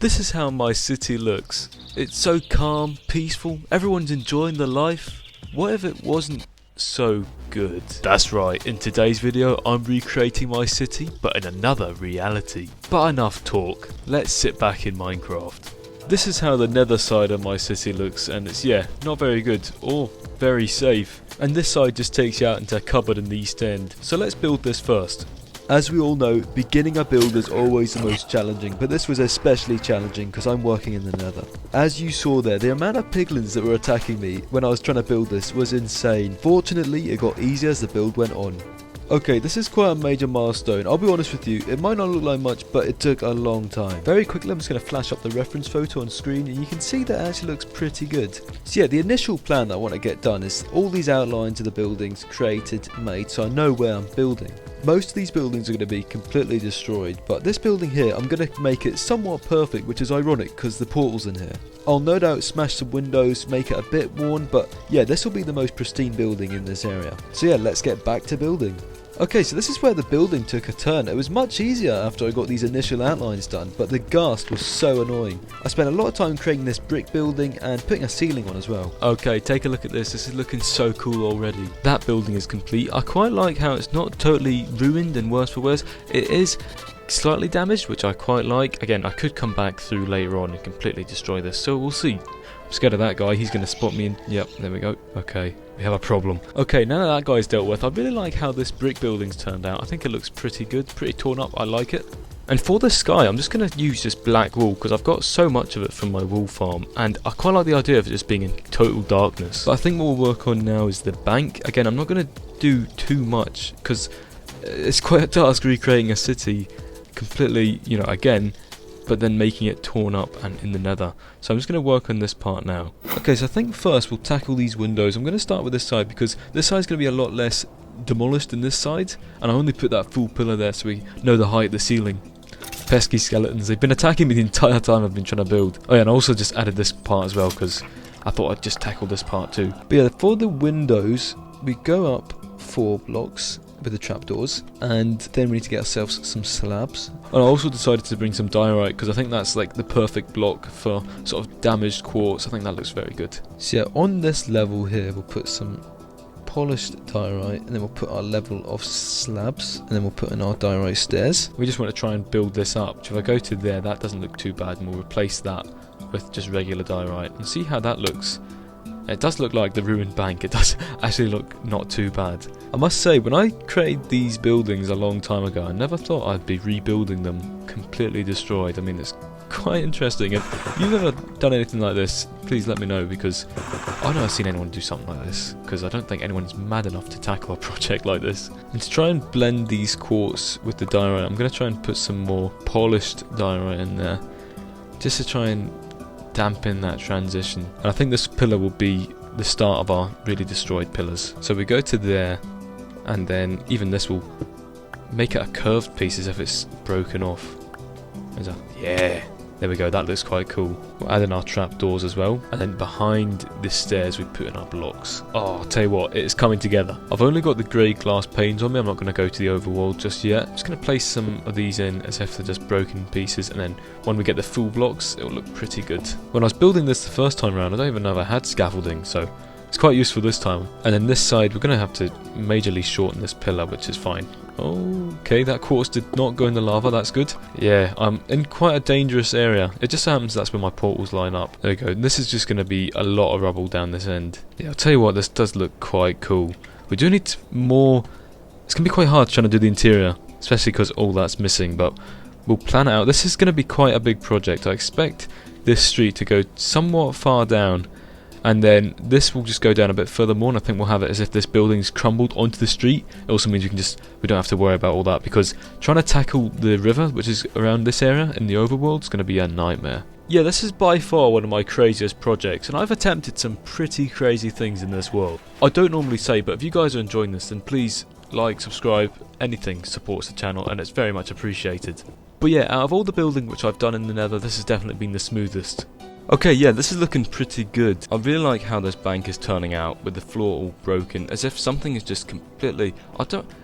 This is how my city looks. It's so calm, peaceful, everyone's enjoying their life. What if it wasn't so good? That's right, in today's video I'm recreating my city, but in another reality. But enough talk, let's sit back in Minecraft. This is how the nether side of my city looks, and it's, not very good, or very safe. And this side just takes you out into a cupboard in the east end. So let's build this first. As we all know, beginning a build is always the most challenging, but this was especially challenging because I'm working in the nether. As you saw there, the amount of piglins that were attacking me when I was trying to build this was insane. Fortunately, it got easier as the build went on. Okay, this is quite a major milestone. I'll be honest with you, it might not look like much, but it took a long time. Very quickly, I'm just going to flash up the reference photo on screen, and you can see that it actually looks pretty good. So the initial plan that I want to get done is all these outlines of the buildings created, made, so I know where I'm building. Most of these buildings are going to be completely destroyed, but this building here, I'm going to make it somewhat perfect, which is ironic because the portal's in here. I'll no doubt smash some windows, make it a bit worn, but this will be the most pristine building in this area. So let's get back to building. Okay, so this is where the building took a turn. It was much easier after I got these initial outlines done, but the ghast was so annoying. I spent a lot of time creating this brick building and putting a ceiling on as well. Okay, take a look at this. This is looking so cool already. That building is complete. I quite like how it's not totally ruined and worse for worse. It is slightly damaged, which I quite like. Again, I could come back through later on and completely destroy this, so we'll see. I'm scared of that guy. He's going to spot me. Yep, there we go. Okay, we have a problem. Okay, now that guy's dealt with, I really like how this brick building's turned out. I think it looks pretty good, pretty torn up. I like it. And for the sky, I'm just going to use this black wool because I've got so much of it from my wool farm, and I quite like the idea of it just being in total darkness. But I think what we'll work on now is the bank. Again, I'm not going to do too much because it's quite a task recreating a city completely, again, but then making it torn up and in the nether. So I'm just going to work on this part now. Okay, so I think first we'll tackle these windows. I'm going to start with this side because this side's going to be a lot less demolished than this side, and I only put that full pillar there so we know the height of the ceiling. Pesky skeletons, they've been attacking me the entire time I've been trying to build. Oh yeah, and I also just added this part as well because I thought I'd just tackle this part too. But for the windows, we go up 4 blocks with the trapdoors, and then we need to get ourselves some slabs. And I also decided to bring some diorite because I think that's like the perfect block for sort of damaged quartz. I think that looks very good. So on this level here, we'll put some polished diorite, and then we'll put our level of slabs, and then we'll put in our diorite stairs. We just want to try and build this up. So if I go to there, that doesn't look too bad, and we'll replace that with just regular diorite and see how that looks. It does look like the ruined bank. It does actually look not too bad. I must say, when I created these buildings a long time ago, I never thought I'd be rebuilding them completely destroyed. I mean, it's quite interesting. If you've ever done anything like this, please let me know, because I've never seen anyone do something like this, because I don't think anyone's mad enough to tackle a project like this. And to try and blend these quartz with the diorite, I'm going to try and put some more polished diorite in there, just to try and dampen that transition. And I think this pillar will be the start of our really destroyed pillars. So we go to there, and then even this will make it a curved piece as if it's broken off. There we go, that looks quite cool. We'll add in our trapdoors as well, and then behind the stairs we put in our blocks. Oh, I'll tell you what, it's coming together. I've only got the grey glass panes on me. I'm not going to go to the overworld just yet. I'm just going to place some of these in as if they're just broken pieces, and then when we get the full blocks, it'll look pretty good. When I was building this the first time around, I don't even know if I had scaffolding, so it's quite useful this time. And then this side, we're going to have to majorly shorten this pillar, which is fine. Okay, that quartz did not go in the lava, that's good. Yeah, I'm in quite a dangerous area. It just happens that's where my portals line up. There we go, this is just going to be a lot of rubble down this end. Yeah, I'll tell you what, this does look quite cool. We do need more. It's going to be quite hard trying to do the interior, especially because all that's missing, but we'll plan it out. This is going to be quite a big project. I expect this street to go somewhat far down, and then this will just go down a bit further more, and I think we'll have it as if this building's crumbled onto the street. It also means we don't have to worry about all that, because trying to tackle the river, which is around this area in the overworld, is going to be a nightmare. Yeah, this is by far one of my craziest projects, and I've attempted some pretty crazy things in this world. I don't normally say, but if you guys are enjoying this, then please like, subscribe, anything supports the channel, and it's very much appreciated. But yeah, out of all the building which I've done in the nether, this has definitely been the smoothest. Okay, yeah, this is looking pretty good. I really like how this bank is turning out, with the floor all broken, as if something is just completely...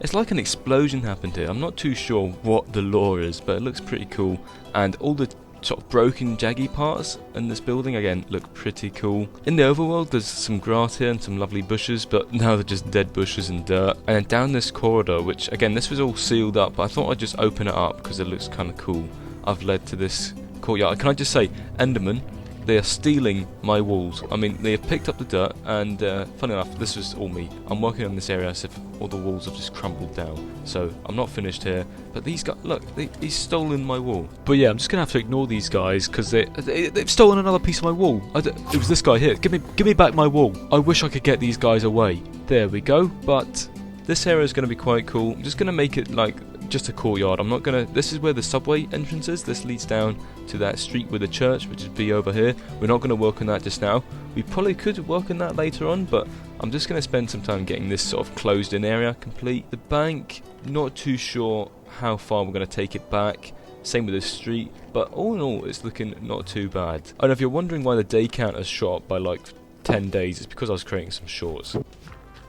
it's like an explosion happened here. I'm not too sure what the lore is, but it looks pretty cool. And all the sort of broken, jaggy parts in this building, again, look pretty cool. In the overworld, there's some grass here and some lovely bushes, but now they're just dead bushes and dirt. And then down this corridor, which, again, this was all sealed up, but I thought I'd just open it up because it looks kind of cool. I've led to this courtyard. Can I just say, Enderman, they are stealing my walls. I mean, they have picked up the dirt, and funny enough, this was all me. I'm working on this area as if all the walls have just crumbled down. So I'm not finished here. But these guys, look, he's stolen my wall. But yeah, I'm just gonna have to ignore these guys because they've stolen another piece of my wall. It was this guy here. Give me back my wall. I wish I could get these guys away. There we go. But this area is gonna be quite cool. I'm just gonna make it like just a courtyard. I'm not gonna. This is where the subway entrance is. This leads down to that street with the church, which is B over here. We're not gonna work on that just now. We probably could work on that later on, but I'm just gonna spend some time getting this sort of closed-in area complete. The bank, not too sure how far we're gonna take it back. Same with this street, but all in all, it's looking not too bad. And if you're wondering why the day count has shot up by like 10 days, it's because I was creating some shorts.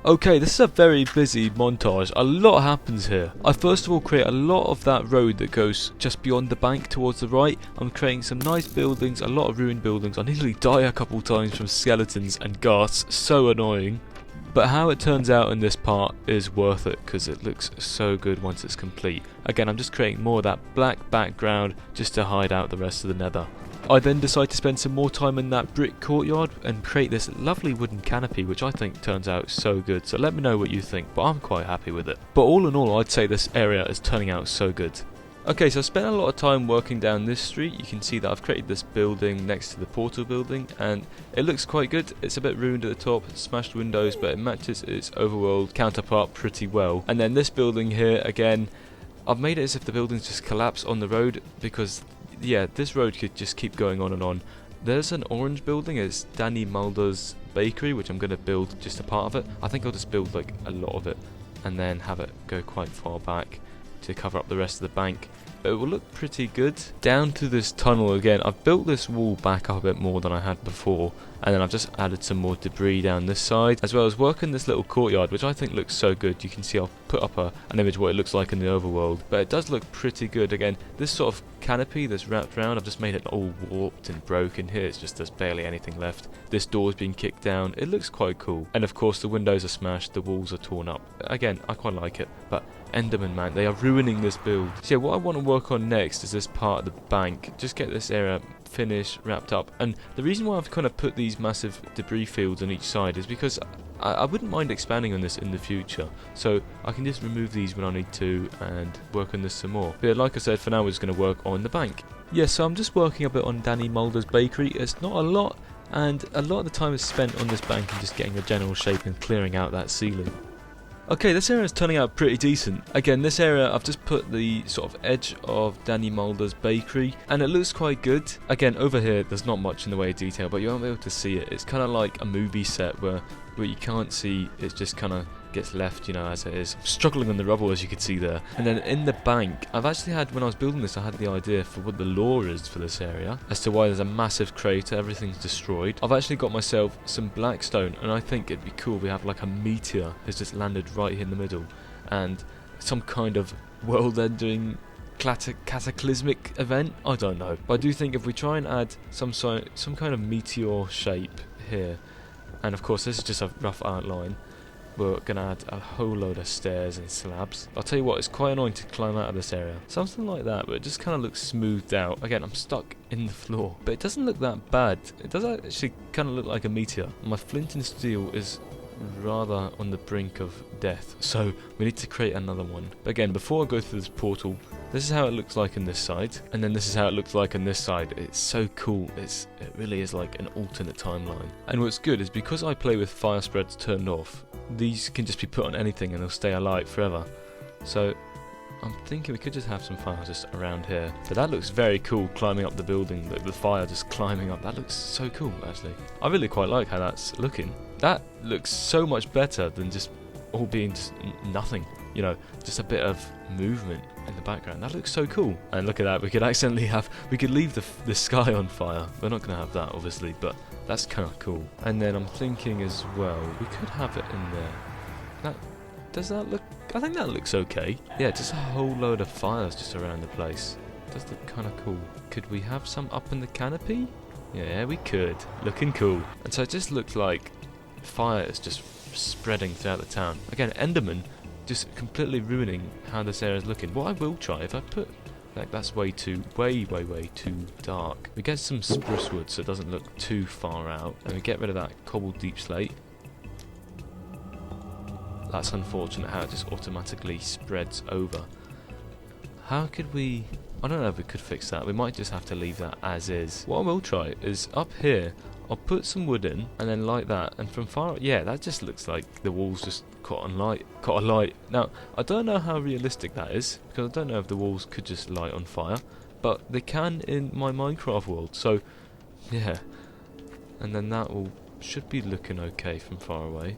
Okay, this is a very busy montage. A lot happens here. I first of all create a lot of that road that goes just beyond the bank towards the right. I'm creating some nice buildings, a lot of ruined buildings. I nearly die a couple times from skeletons and ghasts, so annoying. But how it turns out in this part is worth it because it looks so good once it's complete. Again, I'm just creating more of that black background just to hide out the rest of the nether. I then decide to spend some more time in that brick courtyard and create this lovely wooden canopy, which I think turns out so good. So let me know what you think, but I'm quite happy with it. But all in all, I'd say this area is turning out so good. Okay, so I spent a lot of time working down this street. You can see that I've created this building next to the portal building, and it looks quite good. It's a bit ruined at the top, smashed windows, but it matches its overworld counterpart pretty well. And then this building here, again, I've made it as if the buildings just collapse on the road because yeah, this road could just keep going on and on. There's an orange building, it's Danny Mulder's bakery, which I'm going to build just a part of it. I think I'll just build like a lot of it and then have it go quite far back to cover up the rest of the bank. But it will look pretty good. Down to this tunnel again, I've built this wall back up a bit more than I had before, and then I've just added some more debris down this side, as well as working this little courtyard, which I think looks so good. You can see I'll put up an image of what it looks like in the overworld, but it does look pretty good. Again, this sort of canopy that's wrapped around, I've just made it all warped and broken. Here it's just there's barely anything left. This door's been kicked down. It looks quite cool. And of course the windows are smashed, the walls are torn up. Again, I quite like it, but Enderman, man, they are ruining this build. So yeah, what I want to work on next is this part of the bank. Just get this area finished, wrapped up. And the reason why I've kind of put these massive debris fields on each side is because I wouldn't mind expanding on this in the future. So I can just remove these when I need to and work on this some more. But like I said, for now we're just going to work on the bank. Yeah, so I'm just working a bit on Danny Mulder's bakery. It's not a lot, and a lot of the time is spent on this bank and just getting the general shape and clearing out that ceiling. Okay, this area is turning out pretty decent. Again, this area, I've just put the sort of edge of Danny Mulder's bakery, and it looks quite good. Again, over here, there's not much in the way of detail, but you won't be able to see it. It's kind of like a movie set where you can't see, it just kind of gets left, you know, as it is. I'm struggling on the rubble, as you can see there. And then in the bank, I've actually had, when I was building this, I had the idea for what the lore is for this area, as to why there's a massive crater, everything's destroyed. I've actually got myself some blackstone, and I think it'd be cool if we have like a meteor that's just landed right here in the middle, and some kind of world-ending cataclysmic event. I don't know, but I do think if we try and add some kind of meteor shape here, and of course this is just a rough outline, we're going to add a whole load of stairs and slabs. I'll tell you what, it's quite annoying to climb out of this area. Something like that, but it just kind of looks smoothed out. Again, I'm stuck in the floor, but it doesn't look that bad. It does actually kind of look like a meteor. My flint and steel is rather on the brink of death, so we need to create another one. But again, before I go through this portal, this is how it looks like on this side, and then this is how it looks like on this side. It's so cool. It really is like an alternate timeline. And what's good is because I play with fire spreads turned off, these can just be put on anything and they'll stay alight forever. So I'm thinking we could just have some fire just around here. But that looks very cool, climbing up the building, the fire just climbing up. That looks so cool, actually. I really quite like how that's looking. That looks so much better than just all being just nothing. You know, just a bit of movement in the background. That looks so cool. And look at that, we could leave the sky on fire. We're not going to have that, obviously, but that's kind of cool. And then I'm thinking as well, we could have it in there. Does that look... I think that looks okay. Yeah, just a whole load of fires just around the place. does look kind of cool. Could we have some up in the canopy? Yeah, we could. Looking cool. And so it just looks like fire is just spreading throughout the town. Again, Enderman just completely ruining how this area is looking. What I will try, if I put, like, that's way too dark. We get some spruce wood so it doesn't look too far out, and we get rid of that cobbled deep slate. That's unfortunate how it just automatically spreads over. How could we... I don't know if we could fix that. We might just have to leave that as is. What I will try is up here, I'll put some wood in and then light that, and from far... yeah, that just looks like the walls just caught a light. Now, I don't know how realistic that is, because I don't know if the walls could just light on fire, but they can in my Minecraft world, so yeah. And then that should be looking okay from far away.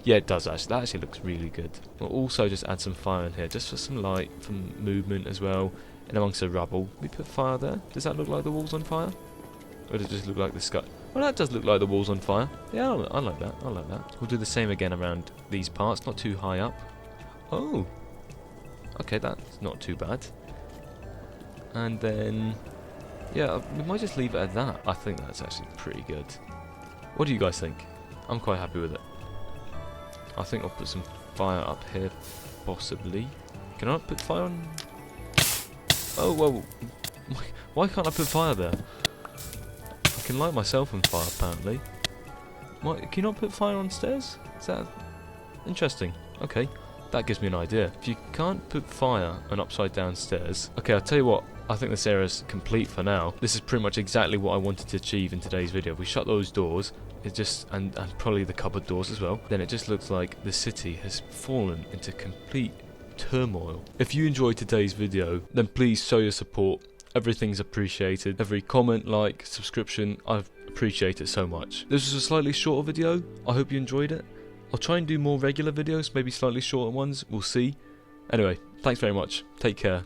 Yeah, it does actually. That actually looks really good. We'll also just add some fire in here, just for some light, from movement as well, and amongst the rubble. We put fire there. Does that look like the wall's on fire? Or does it just look like the sky? Well, that does look like the wall's on fire. Yeah, I like that. I like that. We'll do the same again around these parts, not too high up. Oh, okay, that's not too bad. And then, yeah, we might just leave it at that. I think that's actually pretty good. What do you guys think? I'm quite happy with it. I think I'll put some fire up here, possibly. Can I put fire on? Oh, whoa. Why can't I put fire there? I can light myself on fire, apparently. Can you not put fire on stairs? Is that interesting? Okay, that gives me an idea. If you can't put fire on upside down stairs... okay, I'll tell you what. I think this area is complete for now. This is pretty much exactly what I wanted to achieve in today's video. If we shut those doors, it just and probably the cupboard doors as well, then it just looks like the city has fallen into complete turmoil. If you enjoyed today's video, then please show your support. Everything's appreciated. Every comment, like, subscription, I appreciate it so much. This was a slightly shorter video. I hope you enjoyed it. I'll try and do more regular videos, maybe slightly shorter ones. We'll see. Anyway, thanks very much. Take care.